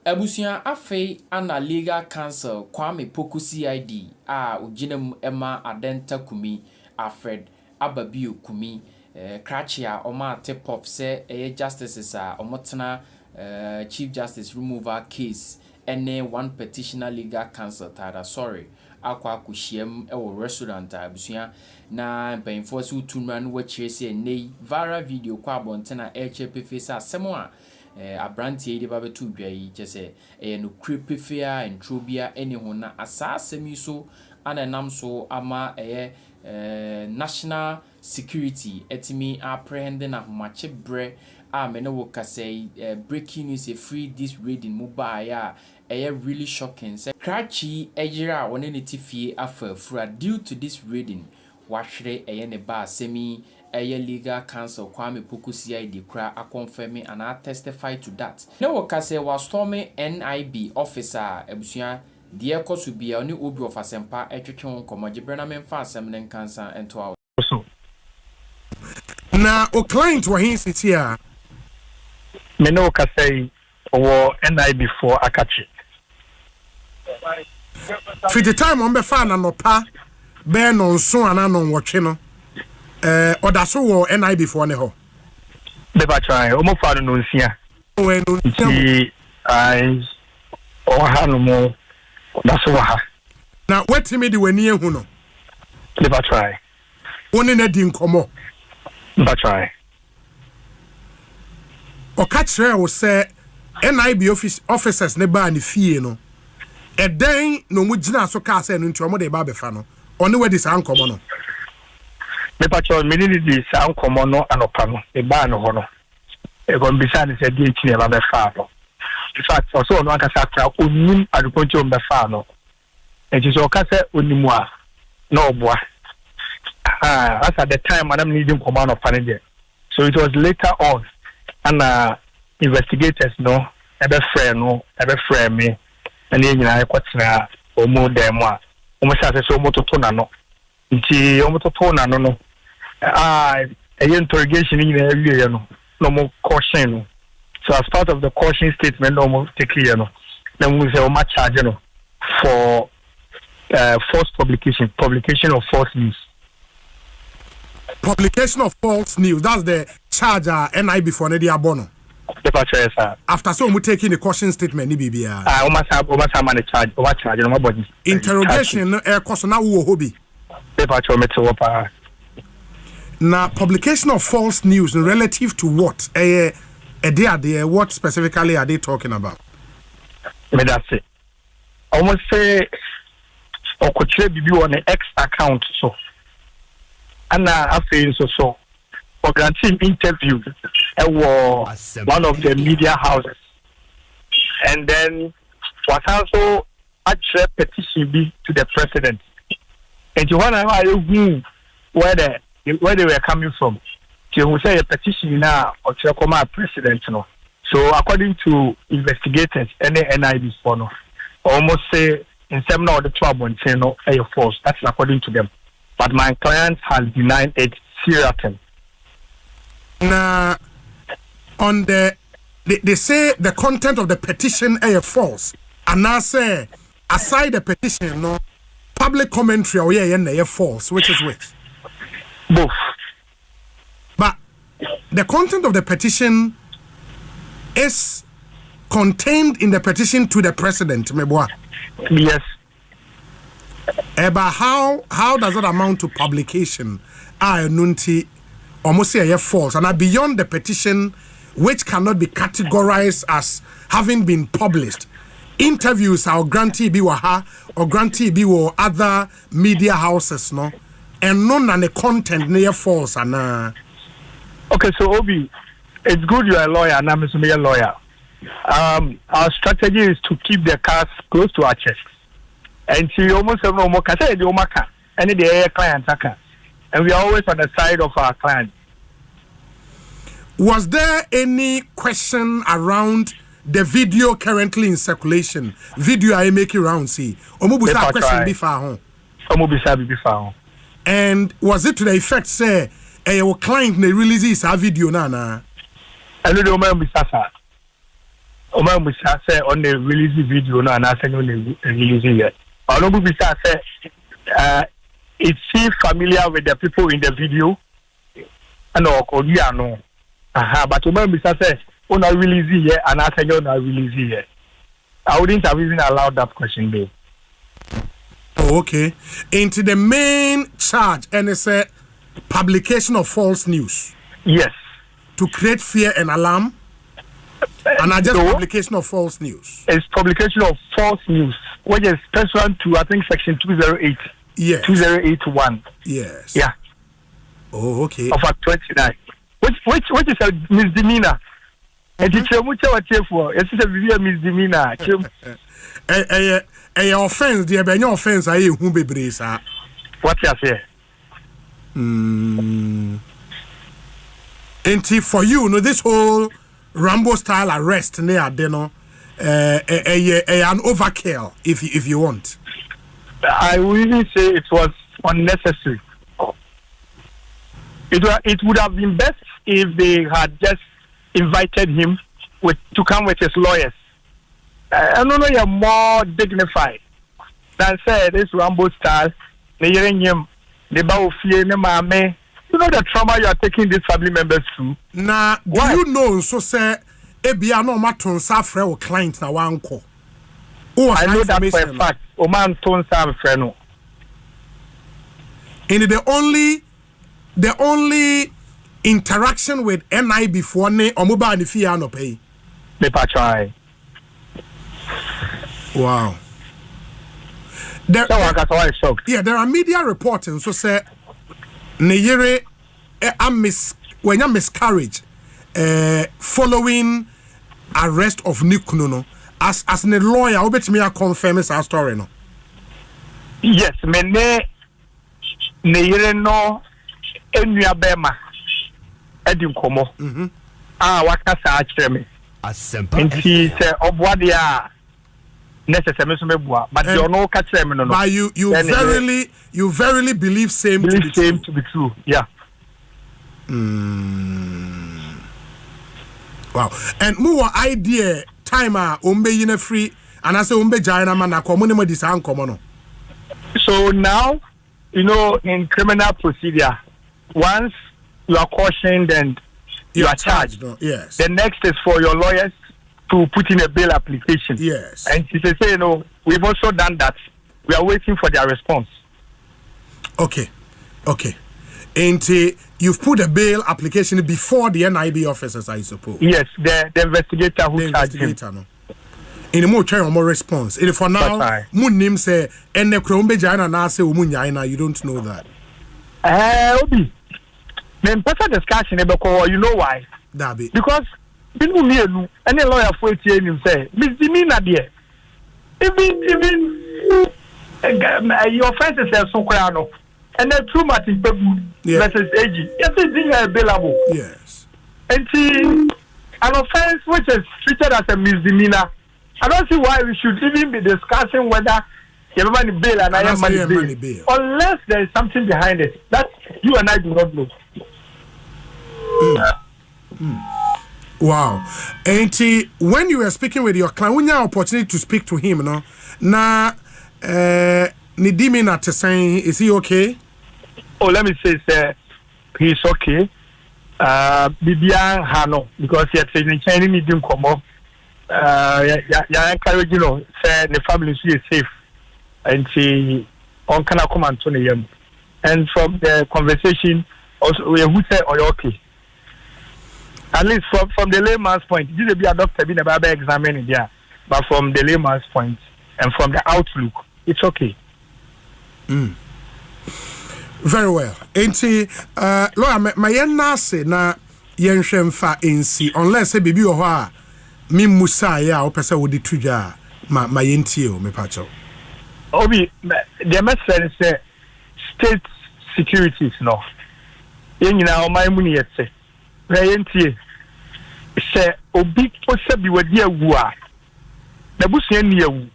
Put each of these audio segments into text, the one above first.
Ebusia afei ana legal counsel Kwame Poku CID uginem Emma Adenta Kumi Alfred Ababio Kumi Krachia Oma tip off say justices omotena Chief Justice removal case any one petitioner legal counsel tada sorry akwa kushiem ewo restaurant abusia na mpanyimfo so tunra no wachire se nei viral video kwa bontena HPF sa asemo abrantie de babetu dwa yi kyese no creepy fear and trobia any ho na asasemi so anenam so ama national security etimi apprehending ahomache bre mene wo kase breaking news free this reading mobile really shocking say Krachi ejira woni ne tifie afafura due to this reading wahwere ne ba semi legal counsel Kwame Poku CID kra confirm and I testify to that. No wo kase was storming NIB officer ebusia de ekoso bia oni obi of asempa etwetwe nkomoje brana memfa asem ne kansa ento awo. Na o client wa hin sitia me no kase o NIB for akachi. For the time on be fa na nopa be no nso ana no nwotwe no odaso wo NIB for ne ho be ba try o mo fa no nsia o no nsia ai o ha no mo odaso wa ha na wetimi de wani ehu no be ba try woni na di nkomo be try o ka kire wo se NIB officers ne ba ne fie no eden no mu gina so ka se no nti o mo de ba be fa no oni we di sa nkomo no me pacho me ni di sa nkomo no anopa no e ba no ho no e go mbisa ni se di echi ne ba be fa no in fact also no aka sa kra onim aduponcho be fa no e ji so ka se onimu a no oboa as at the time madam needing nkomo no pa ne there, so it was later on and investigators no e be friend me and nyina e kwatena omo dem a omo sa se so mototo na no nti omo toto na no interrogation in the no more caution no. So as part of the caution statement no more take clear no then we say much charge no for false publication of false news. Publication of false news, that's the charge NIB for Nedi Abono. After so we taking the caution statement ni bibia charge no body interrogation no course na wo hobby na publication of false news relative to what what specifically are they talking about? That's it. Almost say okochire bibi on the X account so and after so for granting interview one of the media houses and then was also actually petition to the president and you wanna know where they were coming from. You say a petition now or to come president no. So according to investigators any NIB for no almost say in some of the trouble and say no false. That's according to them. But my client has denied it seriously. Now on they say the content of the petition is false. And now say aside the petition no public commentary or false, which is which? Both. But the content of the petition is contained in the petition to the president, Meboa. Yes. But how does that amount to publication? Nunti almost say false. And beyond the petition, which cannot be categorized as having been published. Interviews are grantee be waha or grantee be other media houses, no? And none of the content near false and okay, so Obi, it's good you're a lawyer and I'm a lawyer. Our strategy is to keep the cards close to our chest. And she almost have no more any the client and we are always on the side of our client. Was there any question around the video currently in circulation? Video I make around see. Omubusa question before home. Omubusa before. And was it to the effect say your client may release this video na? I don't remember sasa. Oma Musa say on the release video no and I say on the release yet. Onobu Musa say it seems familiar with the people in the video. And no. But Oma Musa say on a release yet and I say on a release yet. I wouldn't have even allowed that question there. Oh, okay. Into the main charge and it's a publication of false news. Yes. To create fear and alarm. And I just publication of false news. It's publication of false news, which is pursuant to I think section 208. Yes. 2081. Yes. Yeah. Oh, okay. Of Act 29. Which is a misdemeanor. And it's a much of a for. It's a very misdemeanor. A offense, dear, by no offense, I who be brisa. What you say? And for you, no, this whole Rambo style arrest near Adeno, an overkill, if you want. I will even say it was unnecessary. It would have been best if they had just invited him to come with his lawyers. I don't know, you're more dignified than say this Rambo style. You know the trauma you are taking these family members through. Now, do you know so say ebia no maton safre o client na wanko. I know that for a fact. O man ton safre no. And the only interaction with NI before ne omoba ni fia no pay. Me pa try. Wow. There are media reporting so say Neyere when you miscarriage following arrest of Nikuno as a lawyer, I bet me I confirm this story no. Yes, me Neyere no enua bema edi nkomo. Waka sa akire me. Asempa. Nti se obwadia necessary so mebua but you no catch them no. But you verily believe same to be true. Yeah. Wow. And more idea timer umbe yine free and I say umbe jaina man akomo ne mo di san komo no. So now, you know, in criminal procedure, once you are cautioned and you are charged, no? Yes. The next is for your lawyers to put in a bail application. Yes. And she say, you know, we've also done that. We are waiting for their response. Okay. And you've put a bail application before the NIB officers, I suppose. Yes, the investigator who charged him. No. In the more try more response. And for now, Moon name say, and the Krombe Jana na say Umunyana, you don't know that. Obi. Then better discussion about you know why? Dabi. Because any lawyer for it him say, misdemeanor there. Even your offense is so quiet. And then too much in people versus AG. Yes, it's available. Yes. And see, an offense which is treated as a misdemeanor, I don't see why we should even be discussing whether you have money bail and I have money bail. Unless there is something behind it. That you and I do not know. Wow. And when you were speaking with your client, when you have opportunity to speak to him, no? Na Nidimi na saying, is he okay? Oh, let me say, sir, he's okay. Bibian Hano, because he had said in Chinese medium come up. Encourage, you know, say the family is safe. And she on can come and turn him. And from the conversation, also we who say, oh, okay. At least from the layman's point, this will be a doctor being about examining there. But from the layman's point and from the outlook, it's okay. Very well. Enti lawyer my yen say na yen hwemfa ensi unless e bibi wo a mi musa ya o pese wo di tudwa ma yentie o me pacho. Obi the message say state securities no. Yen nyina o mai mu ne yetse. Na yentie say obi pose bi wadi awu a na busua ni awu.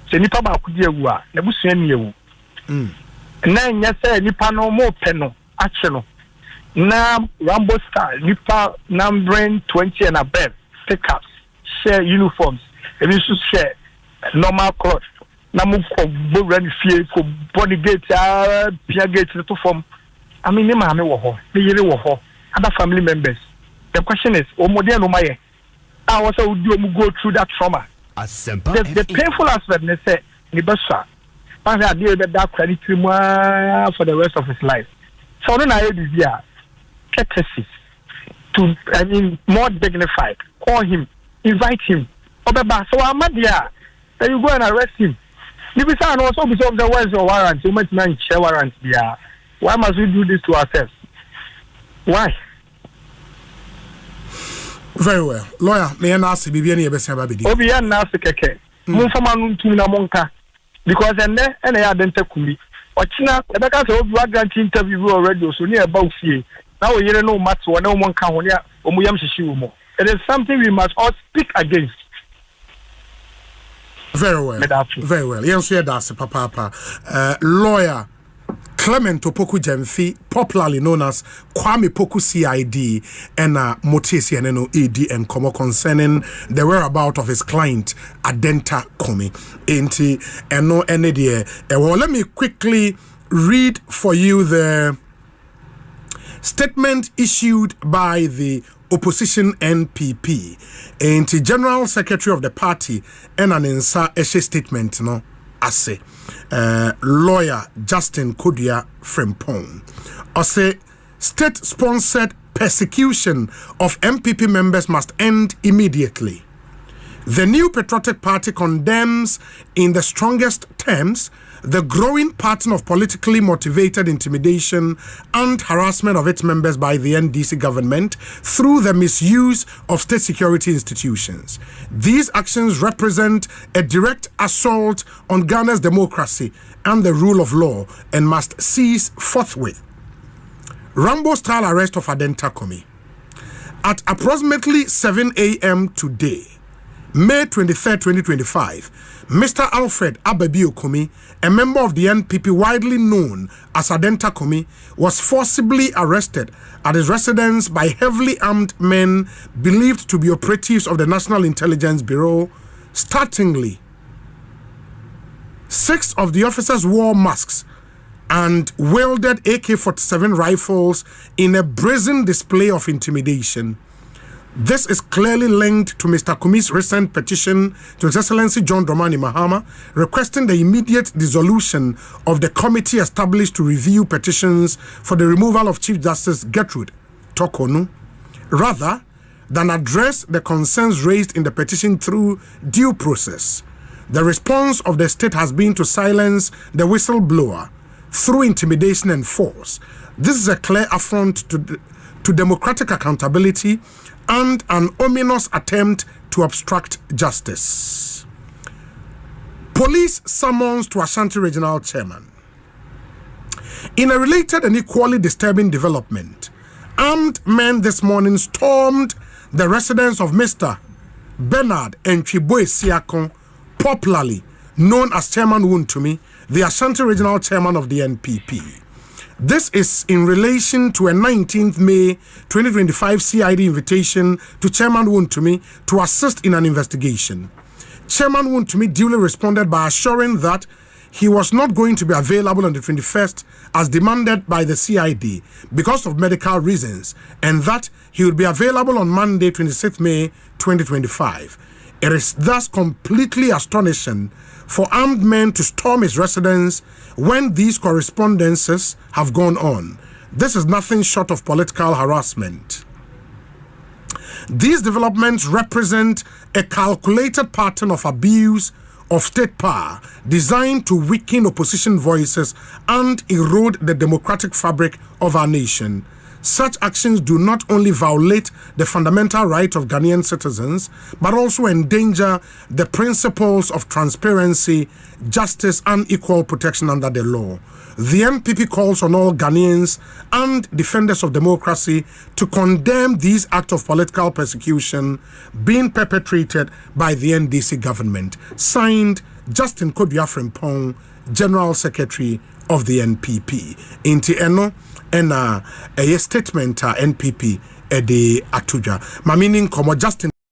Se nipa ba ku di awu a na busua ni awu. Na nya say nipa no mo pe no ache no na Rambo style nipa numbering 20 and above pickups share uniforms. Ebi nso share normal clothes. Na mo ko bo run fie ko body gate pia gate to form. I mean, ma me wo ho. Me yere wo ho. Other family members. The question is, omode no maye. I was how do you go through that trauma? The painful aspect, they say, Nibasa, but I deal that credit for the rest of his life. So then I did courtesy to, I mean, more dignified. Call him, invite him. So I'm at there. Then you go and arrest him. Nibasa and also because of the words of warrant, you might not share warrants. Why must we do this to ourselves? Why? Very well. Lawyer, may I ask you, Bibiani Ebesi Ababidi? Obian Nasi Keke. Mufamanu Tuna Monka. Because and then I Adenti Kumi. Ochina, the Baka of Ragant interview already, so near about here. Now you don't know much or no one can or Muyam Shishumo. It is something we must all speak against. Very well. Very well. Yes, that's Papa. Lawyer Clement Opoku Jemfi, popularly known as Kwame Poku CID, and Motesi and AD and Komo concerning the whereabouts of his client Adenti Kumi. Well, let me quickly read for you the statement issued by the opposition NPP and the General Secretary of the party and an insa eshe statement no ase lawyer Justin Kodia Frimpong ase state-sponsored persecution of MPP members must end immediately. The New Patriotic Party condemns in the strongest terms the growing pattern of politically motivated intimidation and harassment of its members by the NDC government through the misuse of state security institutions. These actions represent a direct assault on Ghana's democracy and the rule of law and must cease forthwith. Rambo-style arrest of Adenti Kumi. At approximately 7 a.m. today, May 23, 2025, Mr. Alfred Ababi Kumi, a member of the NPP widely known as Adenti Kumi, was forcibly arrested at his residence by heavily armed men believed to be operatives of the National Intelligence Bureau. Startlingly, 6 of the officers wore masks and wielded AK-47 rifles in a brazen display of intimidation. This is clearly linked to Mr. Kumi's recent petition to His Excellency John Dramani Mahama requesting the immediate dissolution of the committee established to review petitions for the removal of Chief Justice Gertrude Tokonu, rather than address the concerns raised in the petition through due process. The response of the state has been to silence the whistleblower through intimidation and force. This is a clear affront to democratic accountability and an ominous attempt to obstruct justice. Police summons to Ashanti Regional Chairman. In a related and equally disturbing development, armed men this morning stormed the residence of Mr. Bernard Enchiboe Siakon, popularly known as Chairman Wontumi, the Ashanti Regional Chairman of the NPP. This is in relation to a 19th May 2025 CID invitation to Chairman Wontumi to assist in an investigation. Chairman Wontumi duly responded by assuring that he was not going to be available on the 21st as demanded by the CID because of medical reasons, and that he would be available on Monday, 26th May 2025. It is thus completely astonishing for armed men to storm his residence when these correspondences have gone on. This is nothing short of political harassment. These developments represent a calculated pattern of abuse of state power designed to weaken opposition voices and erode the democratic fabric of our nation. Such actions do not only violate the fundamental right of Ghanaian citizens, but also endanger the principles of transparency, justice, and equal protection under the law. The MPP calls on all Ghanaians and defenders of democracy to condemn these acts of political persecution being perpetrated by the NDC government. Signed, Justin Kodia Frimpong, General Secretary of the NPP. Inti eno a statement NPP de atuja. Ma meaning Justin